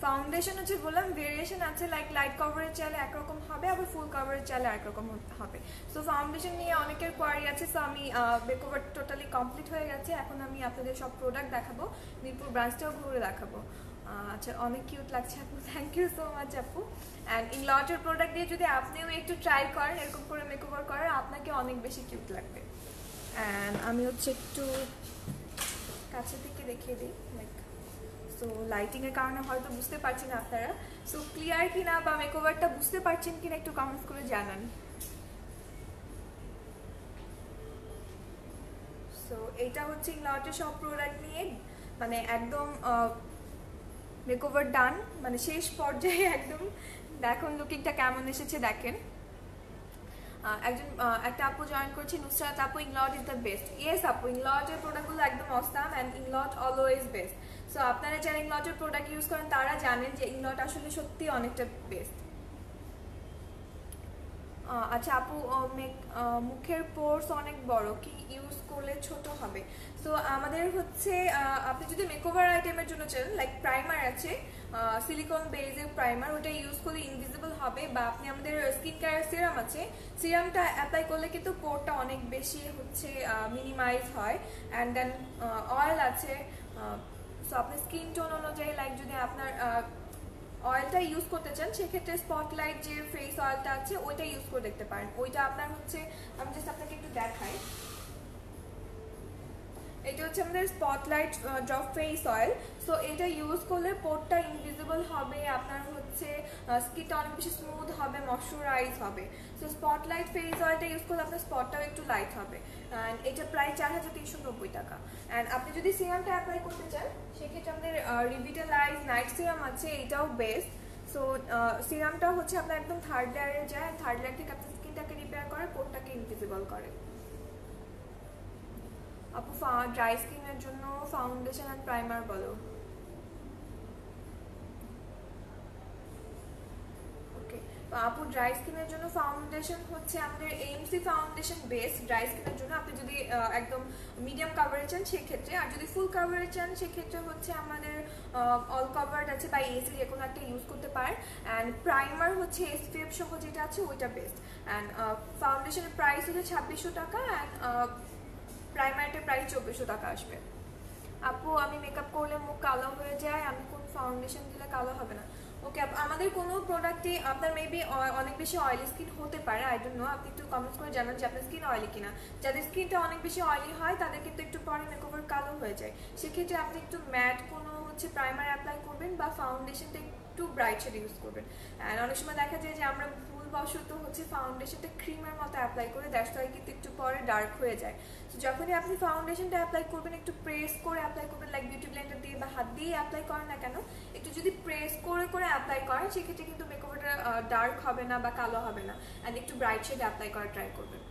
S1: ফাউন্ডেশন হচ্ছে বললাম ভেরিয়েশন আছে, লাইক লাইট কভারেজ চাইলে একরকম হবে, আবার ফুল কভারেজ চাইলে একরকম হবে। সো ফাউন্ডেশন নিয়ে অনেকের কোয়ারি আছে। সো আমি মেকওভার টোটালি কমপ্লিট হয়ে গেছে, এখন আমি আপনাদের সব প্রোডাক্ট দেখাবো, মিরপুর ব্রাঞ্চটাও ঘুরে দেখাবো। আচ্ছা, অনেক কিউট লাগছে আপু, থ্যাংক ইউ সো মাচ আপু। অ্যান্ড ইংলটের প্রোডাক্ট দিয়ে যদি আপনিও একটু ট্রাই করেন এরকম করে মেকওভার করার, আপনাকে অনেক বেশি কিউট লাগবে। অ্যান্ড আমি হচ্ছে একটু কাছে থেকে দেখিয়ে দিই, লাইক সো লাইটিংয়ের কারণে হয়তো বুঝতে পারছেন আপনারা, সো ক্লিয়ার কিনা বা মেকওভারটা বুঝতে পারছেন কিনা একটু কমেন্টস করে জানান। সো এইটা হচ্ছে ইংলটের সব প্রোডাক্ট নিয়ে মানে একদম মেকওভার ডান, মানে শেষ পর্যায়ে একদম। দেখুন লুকিংটা কেমন এসেছে দেখেন। একটা আপু জয়েন করছে, নুসরাত আপু, Inglot is the best. Yes আপু, ইংলটের প্রোডাক্টগুলো একদম awesome and Inglot always best. So আপনারা যারা ইংলটের প্রোডাক্ট ইউজ করেন তারা জানেন যে ইংলট আসলে সত্যি অনেকটা বেস্ট। আচ্ছা আপু, মুখের পোর্স অনেক বড়, কি ইউজ করলে ছোট হবে? সো আমাদের হচ্ছে আপনি যদি মেকওভার আইটেমের জন্য চান, লাইক প্রাইমার আছে, সিলিকন বেজের প্রাইমার, ওটা ইউজ করলে ইনভিজিবল হবে। বা আপনি আমাদের স্কিন কেয়ার সিরাম আছে, সিরামটা অ্যাপ্লাই করলে কিন্তু পোরটা অনেক বেশি হচ্ছে মিনিমাইজ হয়। অ্যান্ড দেন অয়েল আছে। সো আপনার স্কিন টোন অনুযায়ী, লাইক যদি আপনার অয়েলটা ইউজ করতে চান সেক্ষেত্রে স্পটলাইট যে ফেস অয়েলটা আছে ওইটা ইউজ করে দেখতে পারেন। ওইটা আপনার হচ্ছে, আমি জাস্ট আপনাকে একটু দেখাই, এটা হচ্ছে আমাদের spotlight drop face oil. So এটা ইউজ করলে পোরটা ইনভিজিবল হবে, আপনার হচ্ছে স্কিনটা অনেক বেশি স্মুথ হবে, ময়শ্চারাইজ হবে। সো স্পটলাইট ফেস অয়েলটা ইউজ করলে আপনার স্পটটাও একটু লাইট হবে। অ্যান্ড এটা প্রায় 4390 টাকা। অ্যান্ড আপনি যদি সিরামটা অ্যাপ্লাই করতে চান সেক্ষেত্রে আমাদের রিভিটালাইজ নাইট সিরাম আছে, এটাও বেস্ট। সো সিরামটা হচ্ছে আপনার একদম থার্ড লেয়ারে যায়, থার্ড লেয়ার থেকে আপনার স্কিনটাকে রিপেয়ার করে, পোরটাকে ইনভিজিবল করে। আপু ড্রাই স্কিনের জন্য ফাউন্ডেশন আর প্রাইমার বলো। ওকে, তো আপু ড্রাই স্কিনের জন্য ফাউন্ডেশন হচ্ছে আমাদের এমসি ফাউন্ডেশন বেস ড্রাই স্কিনের জন্য। আপনি যদি একদম মিডিয়াম কাভারেজ চান সেক্ষেত্রে, আর যদি ফুল কাভারেজ চান সেক্ষেত্রে হচ্ছে আমাদের অল কাভার্ড আছে বা এসি যে কোনো একটা ইউজ করতে পারেন। অ্যান্ড প্রাইমার হচ্ছে এসপিএফ সহ যেটা আছে ওইটা বেস্ট। অ্যান্ড ফাউন্ডেশনের প্রাইস হচ্ছে 2600 টাকা, অ্যান্ড প্রাইমারিতে প্রায় 2400 টাকা আসবে। আপু আমি মেকআপ করলে মুখ কালো হয়ে যায়, আমি কোন ফাউন্ডেশন দিলে কালো হবে না? ওকে, আমাদের কোনো প্রোডাক্টে আপনার মেবি অনেক বেশি অয়েলি স্কিন হতে পারে, আই ডোন্ট নো, আপনি একটু কমেন্টস করে জানান যে আপনার স্কিন অয়েলি কিনা। যাদের স্কিনটা অনেক বেশি অয়েলি হয় তাদের কিন্তু একটু পরে মেকওভার কালো হয়ে যায়, সেক্ষেত্রে আপনি একটু ম্যাট কোনো হচ্ছে প্রাইমার অ্যাপ্লাই করবেন বা ফাউন্ডেশনটা একটু ব্রাইট শেড ইউজ করবেন। অ্যান্ড অনেক সময় দেখা যায় যে আমরা ভুলবশত হচ্ছে ফাউন্ডেশনটা ক্রিমের মতো অ্যাপ্লাই করে, দ্যাটস ওয়াই কিন্তু একটু পরে ডার্ক হয়ে যায়। তো যখনই আপনি ফাউন্ডেশনটা অ্যাপ্লাই করবেন একটু প্রেস করে অ্যাপ্লাই করবেন, লাইক বিউটি ব্লেন্ডার দিয়ে বা হাত দিয়ে অ্যাপ্লাই করেন না কেন, একটু যদি প্রেস করে করে অ্যাপ্লাই করেন সেক্ষেত্রে কিন্তু মেকওভারটা ডার্ক হবে না বা কালো হবে না। অ্যান্ড একটু ব্রাইট শেড অ্যাপ্লাই করা ট্রাই করবেন।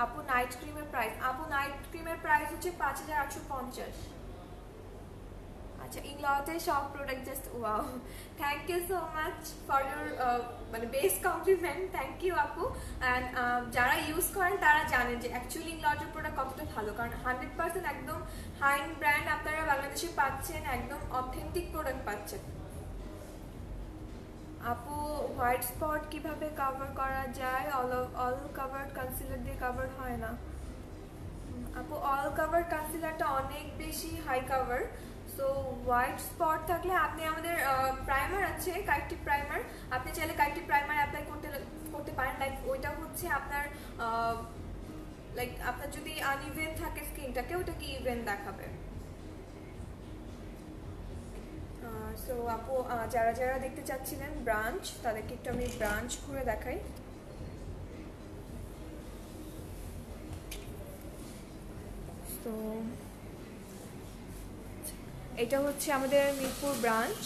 S1: আপু নাইট ক্রিমের প্রাইস, আপু নাইট ক্রিমের প্রাইস হচ্ছে 5850। আচ্ছা, ইংলটের সব product just wow, thank you so much for your মানে বেস্ট কমপ্লিমেন্ট, থ্যাংক ইউ আপু। অ্যান্ড যারা ইউজ করেন তারা জানেন যে অ্যাকচুয়ালি ইংলটের প্রোডাক্ট কতটা ভালো, কারণ 100% একদম হাই ব্র্যান্ড আপনারা বাংলাদেশে পাচ্ছেন, একদম অথেন্টিক প্রোডাক্ট পাচ্ছেন। আপু হোয়াইট স্পট কিভাবে কভার করা যায়? অল কাভার্ড কনসিলার দিয়ে কভার হয় না আপু, অল কাভার কনসিলারটা অনেক বেশি high cover. So white spot থাকলে আপনি আমাদের প্রাইমার আছে কারেক্টিভ প্রাইমার, আপনি চাইলে কারেক্টিভ প্রাইমার অ্যাপ্লাই করতে পারেন। লাইক ওইটা হচ্ছে আপনার লাইক আপনার যদি আনইভেন থাকে স্কিনটাকে, ওটাকে ইভেন দেখাবে। সো আপু যারা যারা দেখতে চাচ্ছিলেন ব্রাঞ্চ, তাদেরকে একটু আমি ব্রাঞ্চ ঘুরে দেখাই। তো এটা হচ্ছে আমাদের মিরপুর ব্রাঞ্চ।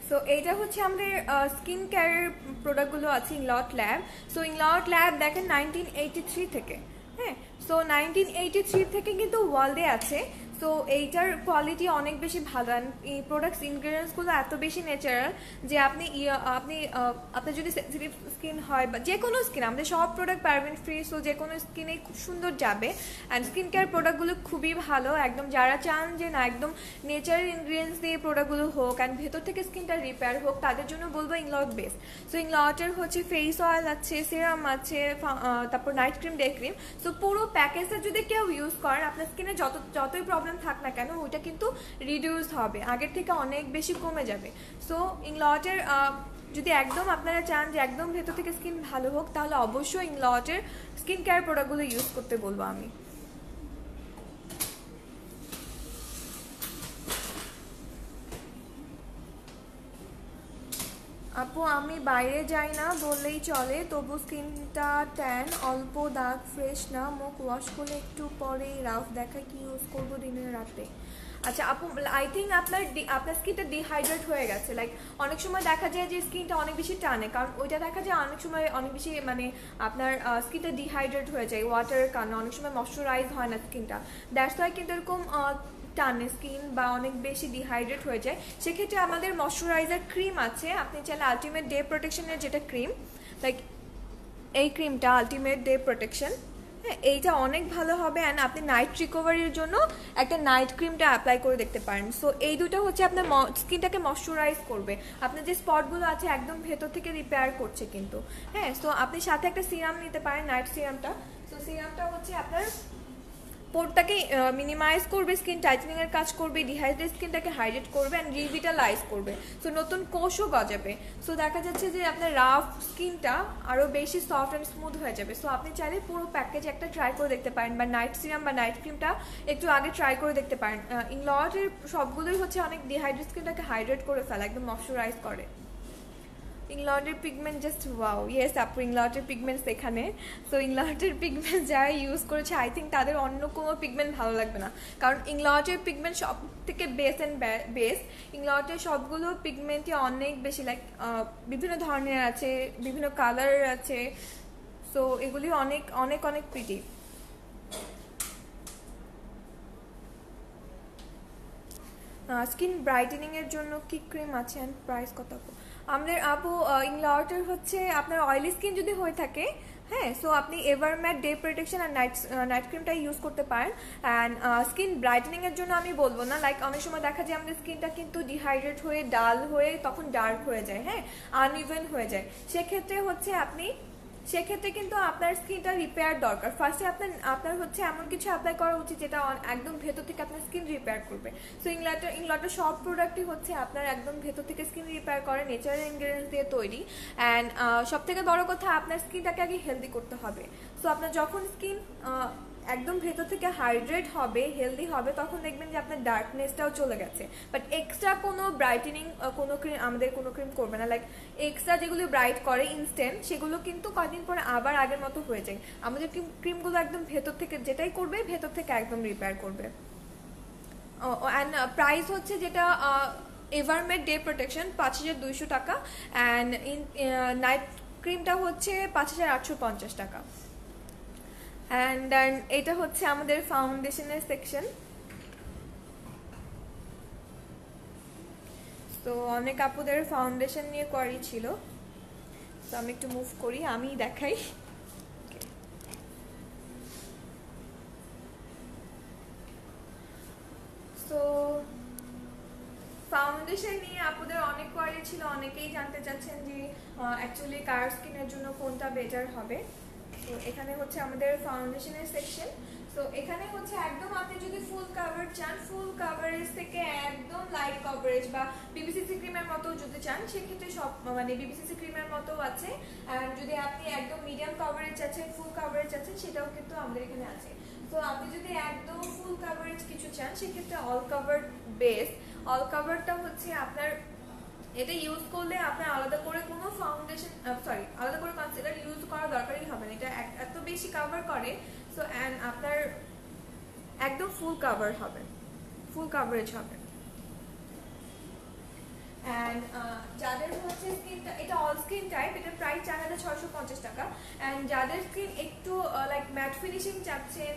S1: সো এইটা হচ্ছে আমাদের স্কিন কেয়ারের প্রোডাক্টগুলো আছে ইংলট ল্যাব। সো ইংলট ল্যাব দেখেন 1983 থেকে, হ্যাঁ, সো 1983 থেকে কিন্তু ওয়ার্ল্ডে আছে। সো এইটার কোয়ালিটি অনেক বেশি ভালো, অ্যান্ড এই প্রোডাক্টস ইনগ্রেডিয়েন্টসগুলো এত বেশি ন্যাচারাল যে আপনি আপনার যদি সেনসিটিভ স্কিন হয় বা যে কোনো স্কিন, আমাদের সব প্রোডাক্ট প্যারাবেন ফ্রি, সো যে কোনো স্কিনে খুব সুন্দর যাবে। অ্যান্ড স্কিন কেয়ার প্রোডাক্টগুলো খুবই ভালো, একদম যারা চান যে না একদম নেচারাল ইনগ্রিডিয়েন্টস দিয়ে প্রোডাক্টগুলো হোক অ্যান্ড ভেতর থেকে স্কিনটা রিপেয়ার হোক, তাদের জন্য বলবো ইংলট বেস্ট। সো ইংলটের হচ্ছে ফেস অয়েল আছে, সিরাম আছে, তারপর night cream, day cream. So পুরো প্যাকেজটা যদি কেউ ইউজ করেন, আপনার স্কিনে যতই প্রবলেম থাক না কেন ওইটা কিন্তু রিডিউস হবে, আগের থেকে অনেক বেশি কমে যাবে। সো ইংলটের যদি একদম আপনারা চান যে একদম ভেতর থেকে স্কিন ভালো হোক, তাহলে অবশ্যই ইংলটের স্কিন কেয়ার প্রোডাক্টগুলো ইউজ করতে বলবো আমি। আপু আমি বাইরে যাই না বললেই চলে, তবু স্কিনটা ট্যান, অল্প দাগ, ফ্রেশ না, মুখ ওয়াশ করলে একটু পরে রাফ দেখায়, কি ইউজ করবো দিনের রাতে? আচ্ছা আপু, আই থিঙ্ক আপনার স্কিনটা ডিহাইড্রেট হয়ে গেছে। লাইক অনেক সময় দেখা যায় যে স্কিনটা অনেক বেশি টানে, কারণ ওইটা দেখা যায় অনেক সময় অনেক বেশি মানে আপনার স্কিনটা ডিহাইড্রেট হয়ে যায় ওয়াটারের কারণে, অনেক সময় ময়শ্চারাইজ হয় না স্কিনটা, দ্যাটস ওয়াই কিন্তু এরকম টানে স্কিন বা অনেক বেশি ডিহাইড্রেট হয়ে যায়। সেক্ষেত্রে আমাদের ময়শ্চারাইজার ক্রিম আছে, আপনি চাইলে আলটিমেট ডে প্রোটেকশনের যেটা ক্রিম, লাইক এই ক্রিমটা আলটিমেট ডে প্রোটেকশন, হ্যাঁ এইটা অনেক ভালো হবে। অ্যান্ড আপনি নাইট রিকভারির জন্য একটা নাইট ক্রিমটা অ্যাপ্লাই করে দেখতে পারেন। সো এই দুটো হচ্ছে আপনার স্কিনটাকে ময়শ্চারাইজ করবে, আপনার যে স্পটগুলো আছে একদম ভেতর থেকে রিপেয়ার করছে কিন্তু, হ্যাঁ। সো আপনি সাথে একটা সিরাম নিতে পারেন, নাইট সিরামটা। সো সিরামটা হচ্ছে আপনার পোরটাকে মিনিমাইজ করবে, স্কিন টাইটেনিং এর কাজ করবে, ডিহাইড্রেট স্কিনটাকে হাইড্রেট করবে অ্যান্ড রিভিটালাইজ করবে, সো নতুন কোষও গজাবে। সো দেখা যাচ্ছে যে আপনার রাফ স্কিনটা আরও বেশি সফট অ্যান্ড স্মুথ হয়ে যাবে। সো আপনি চাইলে পুরো প্যাকেজ একটা ট্রাই করে দেখতে পারেন, বা নাইট সিরাম বা নাইট ক্রিমটা একটু আগে ট্রাই করে দেখতে পারেন। ইংলটের সবগুলোই হচ্ছে অনেক ডিহাইড্রেট স্কিনটাকে হাইড্রেট করে ফেলা, একদম ময়শ্চারাইজ করে। ইংলটের পিগমেন্ট জাস্ট ওয়াও, ইয়েস আপু ইংলটের পিগমেন্টস এখানে। সো ইংলটের পিগমেন্ট যারা ইউজ করেছে আই থিঙ্ক তাদের অন্য কোনো পিগমেন্ট ভালো লাগবে না, কারণ ইংলটের পিগমেন্ট সব থেকে বেস্ট অ্যান্ড বেস্ট। ইংলটের সবগুলো পিগমেন্টই অনেক বেশি লাইক বিভিন্ন ধরনের আছে, বিভিন্ন কালারের আছে, সো এগুলি অনেক অনেক অনেক প্রিটি। স্কিন ব্রাইটেনিং এর জন্য কি ক্রিম আছে অ্যান্ড প্রাইস কত? আমাদের আপু ইংলটের হচ্ছে আপনার অয়েলি স্কিন যদি হয়ে থাকে, হ্যাঁ, সো আপনি এভারম্যাট ডে প্রোটেকশন আর নাইট ক্রিমটা ইউজ করতে পারেন। অ্যান্ড স্কিন ব্রাইটেনিং এর জন্য আমি বলবো না, লাইক অনেক সময় দেখা যায় আমাদের স্কিনটা কিন্তু ডিহাইড্রেট হয়ে ডাল হয়ে তখন ডার্ক হয়ে যায়, হ্যাঁ, আনইভেন হয়ে যায়। সেক্ষেত্রে হচ্ছে সেক্ষেত্রে কিন্তু আপনার স্কিনটা রিপেয়ার দরকার। ফার্স্টে আপনার হচ্ছে এমন কিছু অ্যাপ্লাই করা উচিত যেটা একদম ভেতর থেকে আপনার স্কিন রিপেয়ার করবে। সো ইংলটের সব প্রোডাক্টই হচ্ছে আপনার একদম ভেতর থেকে স্কিন রিপেয়ার করে, ন্যাচারাল ইনগ্রেডিয়েন্টস দিয়ে তৈরি। অ্যান্ড সব থেকে বড় কথা, আপনার স্কিনটাকে আগে হেলদি করতে হবে। সো আপনার যখন স্কিন একদম ভেতর থেকে হাইড্রেট হবে, হেলদি হবে, তখন দেখবেন যে আপনার ডার্কনেসটাও চলে গেছে। বাট এক্সট্রা কোনো ব্রাইটেনিং আমাদের কোনো ক্রিম করবে না, লাইক এক্সট্রা যেগুলো ব্রাইট করে ইনস্ট্যান্ট, সেগুলো কিন্তু কয়েকদিন পরে আবার আগের মতো হয়ে যায়। আমাদের ক্রিমগুলো একদম ভেতর থেকে যেটাই করবে ভেতর থেকে একদম রিপেয়ার করবে। অ্যান্ড প্রাইস হচ্ছে যেটা এভারমেট ডে প্রোটেকশন 5200 টাকা, অ্যান্ড নাইট ক্রিমটা হচ্ছে 5850 টাকা। অ্যান্ড এটা হচ্ছে আমাদের ফাউন্ডেশনের সেকশন। তো অনেক আপুদের ফাউন্ডেশন নিয়ে কোয়ারি ছিল, তো আমি একটু মুভ করি, আমি দেখাই। তো ফাউন্ডেশন নিয়ে আপুদের অনেক কোয়ারি ছিল, অনেকেই জানতে চাচ্ছেন যে অ্যাকচুয়ালি কার স্কিনের জন্য কোনটা বেটার হবে। তো এখানে হচ্ছে আমাদের ফাউন্ডেশনের সেকশন। সো এখানে হচ্ছে একদম আপনি যদি ফুল কাভার চান, ফুল কাভারেজ থেকে একদম লাইট কভারেজ বা বিবিসিসি ক্রিমের মতো যদি চান, সেক্ষেত্রে সব মানে বিবিসিসি ক্রিমের মতো আছে। আর যদি আপনি একদম মিডিয়াম কভারেজ চাচ্ছেন, ফুল কাভারেজ চাচ্ছেন, সেটাও কিন্তু আমাদের এখানে আছে। তো আপনি যদি একদম ফুল কাভারেজ কিছু চান, সেক্ষেত্রে অল কাভার বেস্ট। অল কাভারটা হচ্ছে আপনার এটা ইউজ করলে আপনার আলাদা করে কোনো ফাউন্ডেশন আলাদা করে কনসিলার ইউজ করা দরকারই হবে না, এটা এত বেশি কভার করে। সো অ্যান্ড আপনার একদম ফুল কাভার হবে, ফুল কাভারেজ হবে। অ্যান্ড যাদের হচ্ছে স্কিনটা, এটা অল স্কিন টাইপ, এটার প্রাইস 4650 টাকা। অ্যান্ড যাদের স্কিন একটু লাইক ম্যাট ফিনিশিং চাচ্ছেন,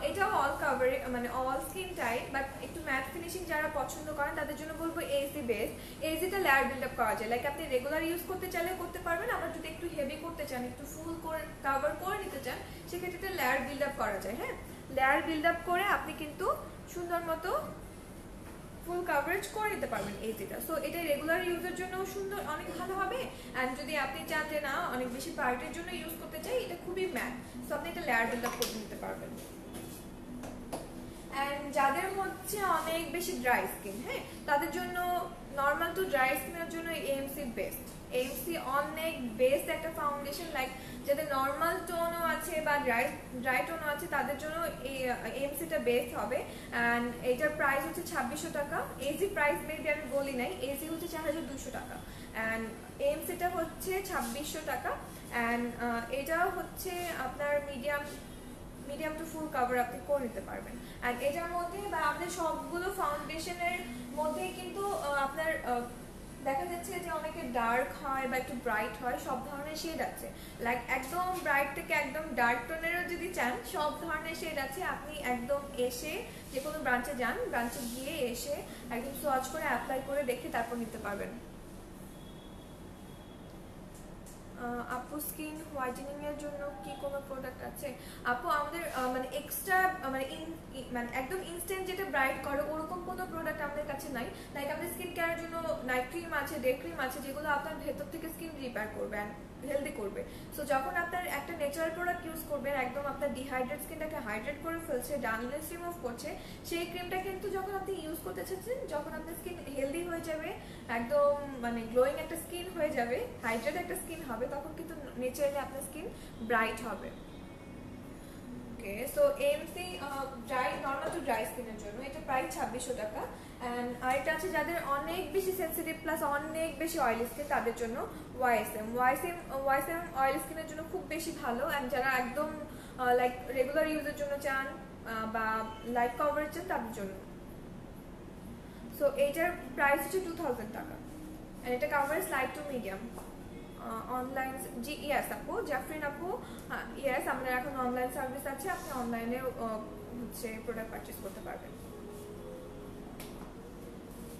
S1: এটাও অল কাভারে মানে অল স্কিন টাইপ, বাট একটু ম্যাট ফিনিশিং যারা পছন্দ করেন তাদের জন্য বলবো এজি বেস্ট। এজিটা লেয়ার বিল্ড আপ করা যায়, লাইক আপনি রেগুলার ইউজ করতে চাইলে করতে পারবেন, আবার যদি একটু হেভি করতে চান, একটু ফুল করে কাভার করে নিতে চান, সেক্ষেত্রে এটা লেয়ার বিল্ড আপ করা যায়। হ্যাঁ, লেয়ার বিল্ড আপ করে আপনি কিন্তু সুন্দর মতো ফুল কাভারেজ করে নিতে পারবেন এজিটা। সো এটা রেগুলার ইউজের জন্য সুন্দর, অনেক ভালো হবে। অ্যান্ড যদি আপনি চান যে না অনেক বেশি পার্টির জন্য ইউজ করতে চাই, এটা খুবই ম্যাট, সো আপনি এটা লেয়ার বিল্ড আপ করে নিতে পারবেন। অ্যান্ড যাদের হচ্ছে অনেক বেশি ড্রাই স্কিন, হ্যাঁ, তাদের জন্য নর্মাল টু ড্রাই স্কিনের জন্য এএমসি বেস্ট। এএমসি অনেক বেস্ট একটা ফাউন্ডেশন, লাইক যাদের নর্মাল টোনও আছে বা ড্রাই টোনও আছে তাদের জন্য এই এএমসিটা বেস্ট হবে। অ্যান্ড এটার প্রাইস হচ্ছে 2600 টাকা। এজি প্রাইস মেবি আমি বলি নাই, এজি হচ্ছে 4200 টাকা, অ্যান্ড এএমসিটা হচ্ছে 2600 টাকা। অ্যান্ড এটা হচ্ছে আপনার মিডিয়াম টু ফুল কাভার আপনি করে নিতে পারবেন। অ্যান্ড এটার মধ্যে বা আমাদের সবগুলো ফাউন্ডেশনের মধ্যে কিন্তু আপনার দেখা যাচ্ছে যে অনেকে ডার্ক হয় বা একটু ব্রাইট হয়, সব ধরনের শেড আছে। লাইক একদম ব্রাইট থেকে একদম ডার্ক টোনেরও যদি চান, সব ধরনের শেড আছে। আপনি একদম এসে যে কোনো ব্রাঞ্চে যান, ব্রাঞ্চে গিয়ে এসে একদম সোয়াচ করে অ্যাপ্লাই করে দেখে তারপর নিতে পারবেন। আপু স্কিন হোয়াইটেনিং এর জন্য কি কোনো প্রোডাক্ট আছে? আপু আমাদের মানে এক্সট্রা মানে একদম ইনস্ট্যান্ট যেটা ব্রাইট করে ওরকম কোনো প্রোডাক্ট আমাদের কাছে নাই। লাইক আমাদের স্কিন কেয়ারের জন্য নাইট ক্রিম আছে, ডে ক্রিম আছে, যেগুলো আপনার ভেতর থেকে স্কিন রিপেয়ার করবে, হেলদি করবে। সো যখন আপনার একটা ন্যাচারাল প্রোডাক্ট ইউজ করবেন, একদম আপনার ডিহাইড্রেট স্কিনটাকে হাইড্রেট করে ফেলছে, ডালনেস রিমুভ করছে, সেই ক্রিমটা কিন্তু যখন আপনি ইউজ করতে চাচ্ছেন, যখন আপনার স্কিন হেলদি হয়ে যাবে, একদম মানে গ্লোয়িং একটা স্কিন হয়ে যাবে, হাইড্রেট একটা স্কিন হবে, তখন কিন্তু ন্যাচারালি আপনার স্কিন ব্রাইট হবে। Okay, so MC dry, normal to dry স্কিনের জন্য এটা প্রাইস 2600 টাকা। অ্যান্ড আরেকটা আছে যাদের অনেক বেশি সেন্সিটিভ প্লাস অনেক বেশি অয়েলি স্কিন, তাদের জন্য ওয়াইএসএম অয়েল স্কিনের জন্য খুব বেশি ভালো। অ্যান্ড যারা একদম লাইক রেগুলার ইউজের জন্য চান বা লাইট কভারেজ চান, তাদের জন্য। সো এইটার প্রাইস হচ্ছে 2000 টাকা। অ্যান্ড এটা coverage light to medium. Online, G yes আপু, জাফরিন আপু, ইয়েস আমাদের এখন অনলাইন সার্ভিস আছে, আপনি অনলাইনে হচ্ছে প্রোডাক্ট পারচেস করতে পারবেন।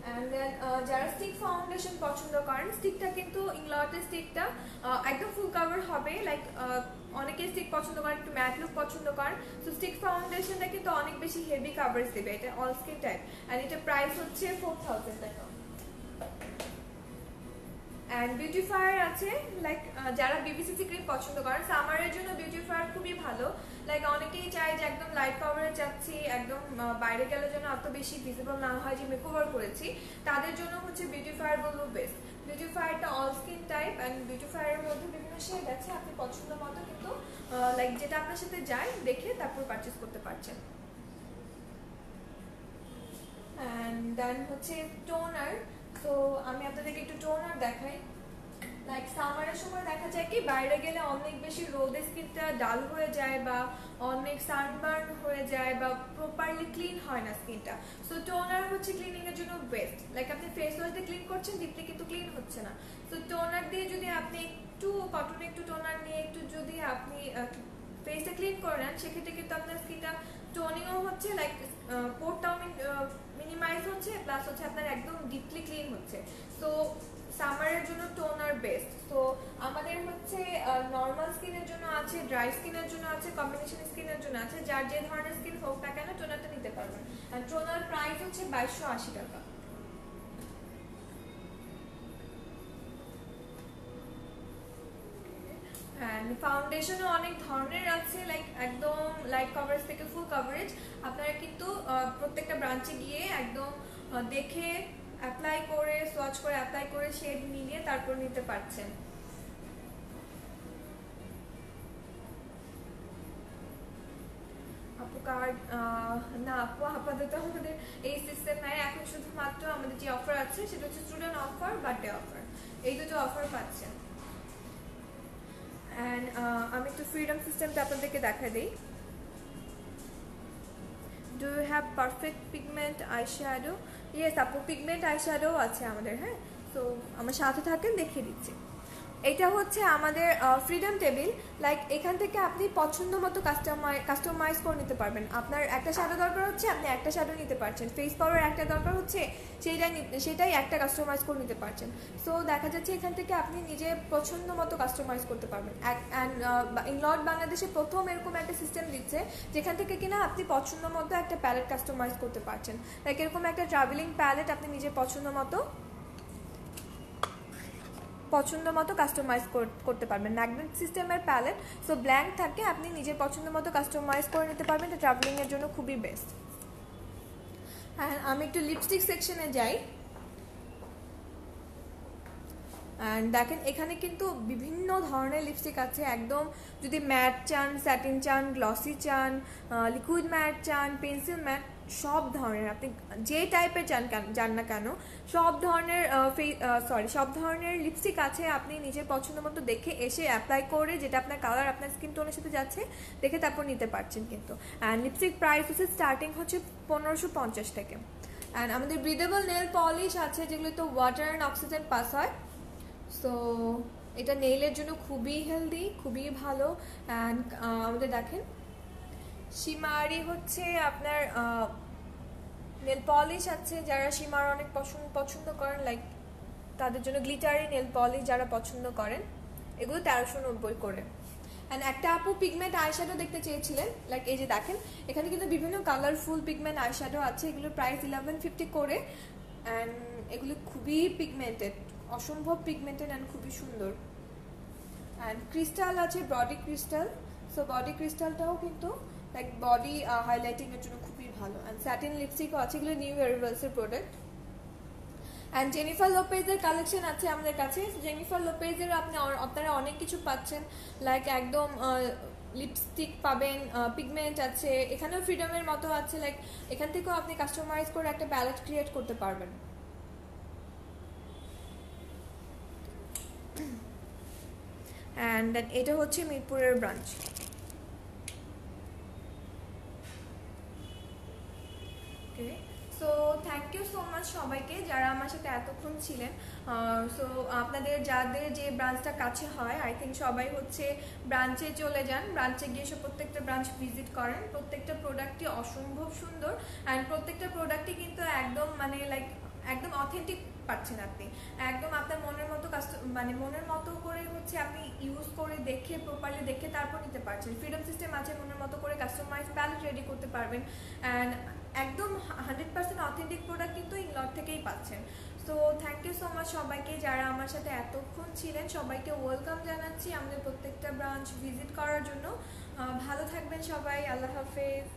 S1: অ্যান্ড দেন যারা স্টিক ফাউন্ডেশন পছন্দ করেন, স্টিকটা কিন্তু ইংলটের স্টিকটা একদম ফুল কাভার হবে। লাইক অনেকে স্টিক পছন্দ করেন, একটু ম্যাট লুক পছন্দ করেন, সো স্টিক ফাউন্ডেশনটা কিন্তু অনেক বেশি হেভি কাভারেজ দেবে। এটা অল স্কিন টাইপ, অ্যান্ড এটা প্রাইস হচ্ছে 4000 টাকা। অ্যান্ড বিউটিফায়ার আছে, লাইক যারা বিবিসিসি ক্রিম পছন্দ করেন, সামারের জন্য বিউটিফায়ার খুবই ভালো। লাইক অনেকেই চায় যে একদম লাইট কভারে যাচ্ছি, একদম বাইরে গেলে যেন এত বেশি ভিজিবল না হয় যে মেকওভার করেছি, তাদের জন্য হচ্ছে বিউটিফায়ার বলবো বেস্ট। বিউটিফায়ারটা অল স্কিন টাইপ, অ্যান্ড বিউটিফায়ারের মধ্যে বিভিন্ন শেড আছে, আপনি পছন্দ মতো কিন্তু লাইক যেটা আপনার সাথে যায় দেখে তারপর পারচেস করতে পারছেন। অ্যান্ড দেন হচ্ছে টোনার। তো আমি আপনাদেরকে একটু টোনার দেখাই। লাইক সামারের সময় দেখা যায় কি বাইরে গেলে অনেক বেশি রোদে স্কিনটা ডাল হয়ে যায় বা অনেক সানবার্ন হয়ে যায় বা প্রপারলি ক্লিন হয় না স্কিনটা। সো টোনার হচ্ছে ক্লিনিং এর জন্য বেস্ট। লাইক আপনি ফেস ওয়াশ দিয়ে ক্লিন করছেন, ডিপলি কিন্তু ক্লিন হচ্ছে না। সো টোনার দিয়ে যদি আপনি একটু কটন একটু টোনার নিয়ে একটু যদি আপনি ফেসে ক্লিন করে নেন, সেক্ষেত্রে কিন্তু আপনার স্কিনটা টোনিংও হচ্ছে, লাইক পোরটাও মিনিমাইজ হচ্ছে, প্লাস হচ্ছে আপনার একদম ডিপলি ক্লিন হচ্ছে। সো সামারের জন্য টোনার বেস্ট। তো আমাদের হচ্ছে নর্মাল স্কিনের জন্য আছে, ড্রাই স্কিনের জন্য আছে, কম্বিনেশন স্কিনের জন্য আছে। যার যে ধরনের স্কিন হোক না কেন টোনারটা নিতে পারবেন। আর টোনার প্রাইস হচ্ছে 2280 টাকা। অ্যান্ড ফাউন্ডেশনও অনেক ধরনের আছে, লাইক একদম লাইট কভারেজ থেকে ফুল কভারেজ। আপনারা কিন্তু প্রত্যেকটা ব্রাঞ্চে গিয়ে একদম দেখে অ্যাপ্লাই করে, সোয়াচ করে অ্যাপ্লাই করে শেড মিলিয়ে তারপর নিতে পারছেন। আপু কার্ড না আপু, আপাতত আমাদের এই সিস্টেম নাই এখন। শুধুমাত্র আমাদের যে অফার আছে সেটা হচ্ছে স্টুডেন্ট অফার, বার্থডে অফার, এই দুটো অফার পাচ্ছেন। অ্যান্ড আমি একটু ফ্রিডম সিস্টেমটা আপনাদেরকে দেখা দিই। Do you have perfect pigment eye shadow? Yes আপু, পিগমেন্ট আই শ্যাডো আছে আমাদের। হ্যাঁ, সো আমার সাথে থাকেন, দেখিয়ে দিচ্ছি। এটা হচ্ছে আমাদের ফ্রিডম টেবিল। লাইক এখান থেকে আপনি পছন্দ মতো কাস্টমাইজ করে নিতে পারবেন। আপনার একটা শ্যাডো দরকার হচ্ছে, আপনি একটা শ্যাডো নিতে পারছেন। ফেস পাওয়ার একটা দরকার হচ্ছে, সেটাই একটা কাস্টমাইজ করে নিতে পারছেন। সো দেখা যাচ্ছে এখান থেকে আপনি নিজে পছন্দ মতো কাস্টমাইজ করতে পারবেন। অ্যান্ড ইনলট বাংলাদেশে প্রথম এরকম একটা সিস্টেম দিচ্ছে যেখান থেকে কিনা আপনি পছন্দ মতো একটা প্যালেট কাস্টমাইজ করতে পারছেন। লাইক এরকম একটা ট্রাভেলিং প্যালেট আপনি নিজের পছন্দ মতো কাস্টমাইজ করতে পারবেন। ম্যাগনেট সিস্টেমের প্যালেট, সো ব্ল্যাঙ্ক থাকে, আপনি নিজের পছন্দ মতো কাস্টমাইজ করে নিতে পারবেন। এটা ট্রাভেলিংয়ের জন্য খুবই বেস্ট। হ্যাঁ, আমি একটু লিপস্টিক সেকশনে যাই। অ্যান্ড দেখেন এখানে কিন্তু বিভিন্ন ধরনের লিপস্টিক আছে। একদম যদি ম্যাট চান, স্যাটিন চান, গ্লসি চান, লিকুইড ম্যাট চান, পেন্সিল ম্যাট, সব ধরনের আপনি যে টাইপের চান না কেন সব ধরনের লিপস্টিক আছে। আপনি নিজের পছন্দ মতো দেখে এসে অ্যাপ্লাই করে, যেটা আপনার কালার আপনার স্কিন টোনের সাথে যাচ্ছে, দেখে তারপর নিতে পারছেন কিন্তু। অ্যান্ড লিপস্টিক প্রাইস হচ্ছে স্টার্টিং হচ্ছে 1550 থেকে। অ্যান্ড আমাদের ব্রিদেবল নেল পলিশ আছে, যেগুলো তো ওয়াটার অ্যান্ড অক্সিজেন পাস হয়। সো এটা নেইলের জন্য খুবই হেলদি, খুবই ভালো। অ্যান্ড আমাদের দেখেন শিমারি হচ্ছে আপনার নেল পলিশ আছে, যারা শিমার অনেক পছন্দ করেন, লাইক তাদের জন্য গ্লিটারি নেল পলিশ যারা পছন্দ করেন, এগুলো 1390 করে। অ্যান্ড একটা আপু পিগমেন্ট আইশ্যাডো দেখতে চেয়েছিলেন, লাইক এই যে দেখেন এখানে কিন্তু বিভিন্ন কালারফুল পিগমেন্ট আইশ্যাডো আছে। এগুলোর প্রাইস 1150 করে। অ্যান্ড এগুলো খুবই পিগমেন্টেড, অসম্ভব পিগমেন্টেড অ্যান্ড খুবই সুন্দর। অ্যান্ড ক্রিস্টাল আছে, বডি ক্রিস্টাল। সো বডি ক্রিস্টালটাও কিন্তু লাইক বডি হাইলাইটিংয়ের জন্য খুবই ভালো। অ্যান্ড স্যাটিন লিপস্টিকও আছে, এগুলো নিউ অ্যারাইভালসের প্রোডাক্ট। অ্যান্ড জেনিফার লোপেজের কালেকশন আছে আমাদের কাছে। জেনিফার লোপেজের আপনারা অনেক কিছু পাচ্ছেন, লাইক একদম লিপস্টিক পাবেন, পিগমেন্ট আছে, এখানেও ফ্রিডমের মতো আছে। লাইক এখান থেকেও আপনি কাস্টমাইজ করে একটা প্যালেট ক্রিয়েট করতে পারবেন। অ্যান্ড এটা হচ্ছে মিরপুরের branch. Okay, so thank you so much সবাইকে যারা আমার সাথে এতক্ষণ ছিলেন। সো আপনাদের যাদের যে ব্রাঞ্চটা কাছে হয়, আই থিঙ্ক সবাই হচ্ছে ব্রাঞ্চে চলে যান। ব্রাঞ্চে গিয়ে সব প্রত্যেকটা ব্রাঞ্চ ভিজিট করেন। প্রত্যেকটা প্রোডাক্টই অসম্ভব সুন্দর। অ্যান্ড প্রত্যেকটা প্রোডাক্টই কিন্তু একদম লাইক একদম অথেন্টিক পাচ্ছেন আপনি। একদম আপনার মনের মতো করে হচ্ছে আপনি ইউজ করে দেখে, প্রপারলি দেখে তারপর নিতে পারছেন। ফ্রিডম সিস্টেম আছে, মনের মতো করে কাস্টমাইজ প্যালেট রেডি করতে পারবেন। অ্যান্ড একদম 100% অথেন্টিক প্রোডাক্ট কিন্তু ইনলট থেকেই পাচ্ছেন। So thank you so much সবাইকে যারা আমার সাথে এতক্ষণ ছিলেন। সবাইকে ওয়েলকাম জানাচ্ছি আমাদের প্রত্যেকটা ব্রাঞ্চ ভিজিট করার জন্য। ভালো থাকবেন সবাই, আল্লাহ হাফেজ।